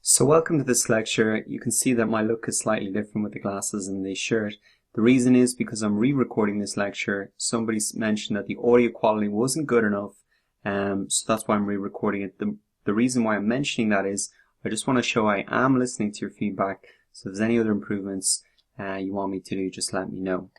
So welcome to this lecture. You can see that my look is slightly different with the glasses and the shirt. The reason is because I'm re-recording this lecture. Somebody mentioned that the audio quality wasn't good enough, so that's why I'm re-recording it. The reason why I'm mentioning that is I just want to show I am listening to your feedback. So if there's any other improvements you want me to do, just let me know.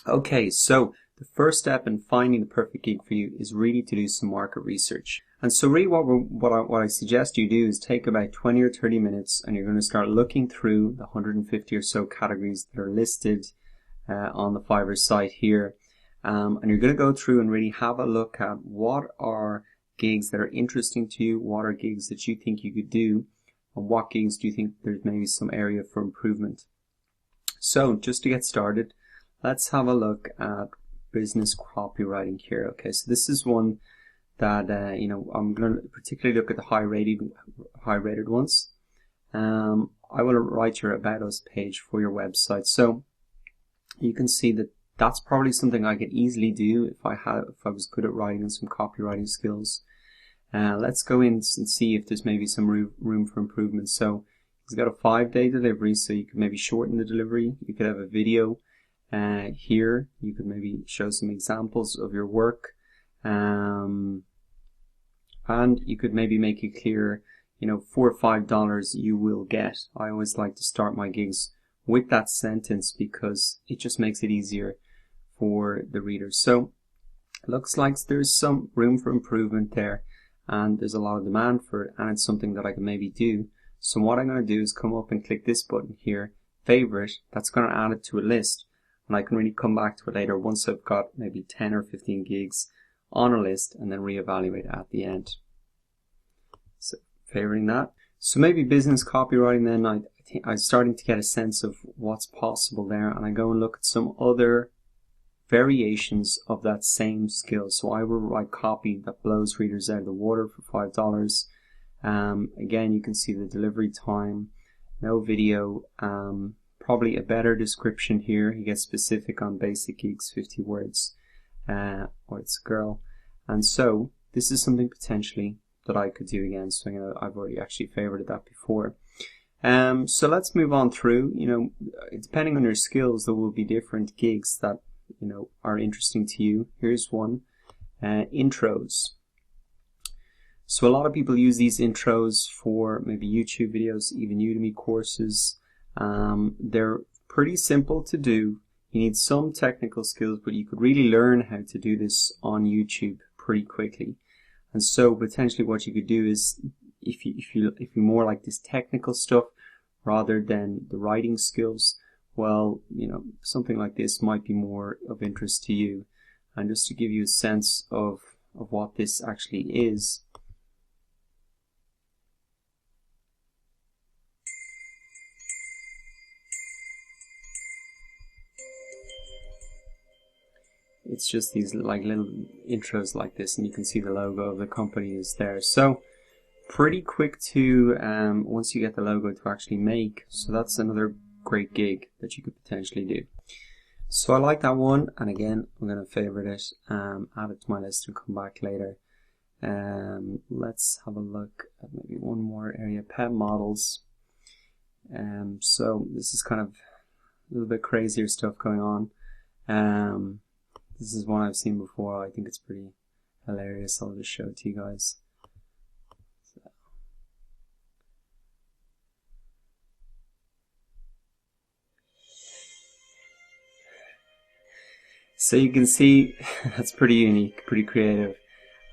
Okay, so the first step in finding the perfect gig for you is really to do some market research. And so really what I suggest you do is take about 20 or 30 minutes and you're going to start looking through the 150 or so categories that are listed on the FIVER site here. And you're going to go through and really have a look at what are gigs that are interesting to you, what are gigs that you think you could do, and what gigs do you think there's maybe some area for improvement. So just to get started, let's have a look at business copywriting here. Okay, so this is one that I'm going to particularly look at the high rated ones. I will write your About Us page for your website, so you can see that that's probably something I could easily do if I was good at writing and some copywriting skills. Let's go in and see if there's maybe some room for improvement. So it's got a 5-day delivery, so you could maybe shorten the delivery. You could have a video here. You could maybe show some examples of your work. And you could maybe make it clear, $4 or $5 you will get. I always like to start my gigs with that sentence because it just makes it easier for the reader. So it looks like there's some room for improvement there, and there's a lot of demand for it, and it's something that I can maybe do. So what I'm going to do is come up and click this button here, favorite. That's going to add it to a list, and I can really come back to it later once I've got maybe 10 or 15 gigs on a list, and then reevaluate at the end. So favoriting that. So maybe business copywriting, then I think I'm starting to get a sense of what's possible there, and I go and look at some other variations of that same skill. So I will write copy that blows readers out of the water for $5. Again, you can see the delivery time, no video, probably a better description here. You get specific on basic gigs, 50 words. Or it's a girl, and so this is something potentially that I could do again. So I've already actually favorited that before. So let's move on through. Depending on your skills, there will be different gigs that are interesting to you. Here's one, intros. So a lot of people use these intros for maybe YouTube videos, even Udemy courses. They're pretty simple to do. You need some technical skills, but you could really learn how to do this on YouTube pretty quickly. And so potentially what you could do is, if you more like this technical stuff rather than the writing skills, well, something like this might be more of interest to you. And just to give you a sense of what this actually is, it's just these like little intros like this, and you can see the logo of the company is there. So pretty quick to once you get the logo to actually make. So that's another great gig that you could potentially do. So I like that one, and again I'm going to favorite it, add it to my list and come back later. Let's have a look at maybe one more area, pet models. So this is kind of a little bit crazier stuff going on. This is one I've seen before. I think it's pretty hilarious. I'll just show it to you guys. So you can see that's pretty unique, pretty creative,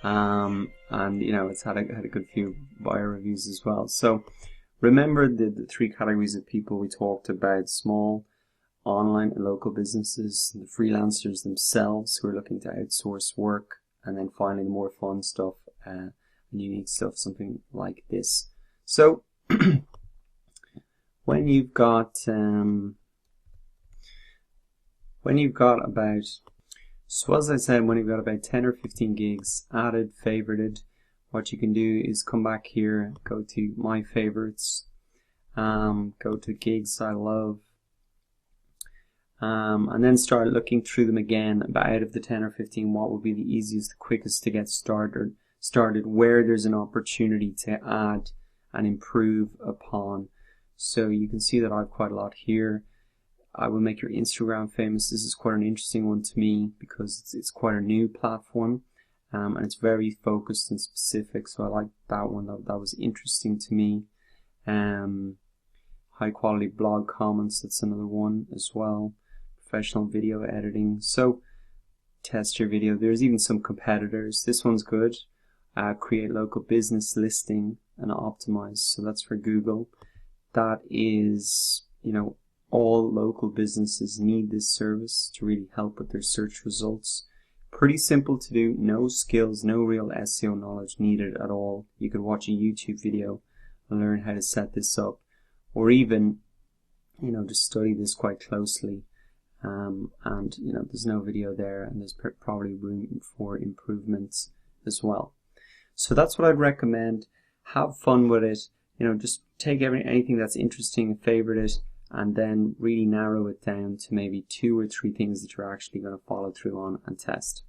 and it's had a good few buyer reviews as well. So remember the 3 categories of people we talked about: small, online and local businesses, the freelancers themselves who are looking to outsource work, and then finally the more fun stuff and unique stuff, something like this. So when you've got about, so as I said, when you've got about 10 or 15 gigs added, favorited, what you can do is come back here, go to my favorites, go to gigs I love, and then start looking through them again. About out of the 10 or 15, what would be the easiest, the quickest to get started, where there's an opportunity to add and improve upon. So you can see that I have quite a lot here. I will make your Instagram famous. This is quite an interesting one to me because it's quite a new platform, and it's very focused and specific. So I like that one. That was interesting to me. High quality blog comments, that's another one as well. Professional video editing. So test your video. There's even some competitors. This one's good. Create local business listing and optimize. So that's for Google. That is, all local businesses need this service to really help with their search results. Pretty simple to do. No skills, no real SEO knowledge needed at all. You could watch a YouTube video and learn how to set this up, or even, just study this quite closely. And there's no video there, and there's probably room for improvements as well. So that's what I'd recommend. Have fun with it. Just take anything that's interesting and favorite it, and then really narrow it down to maybe 2 or 3 things that you're actually going to follow through on and test.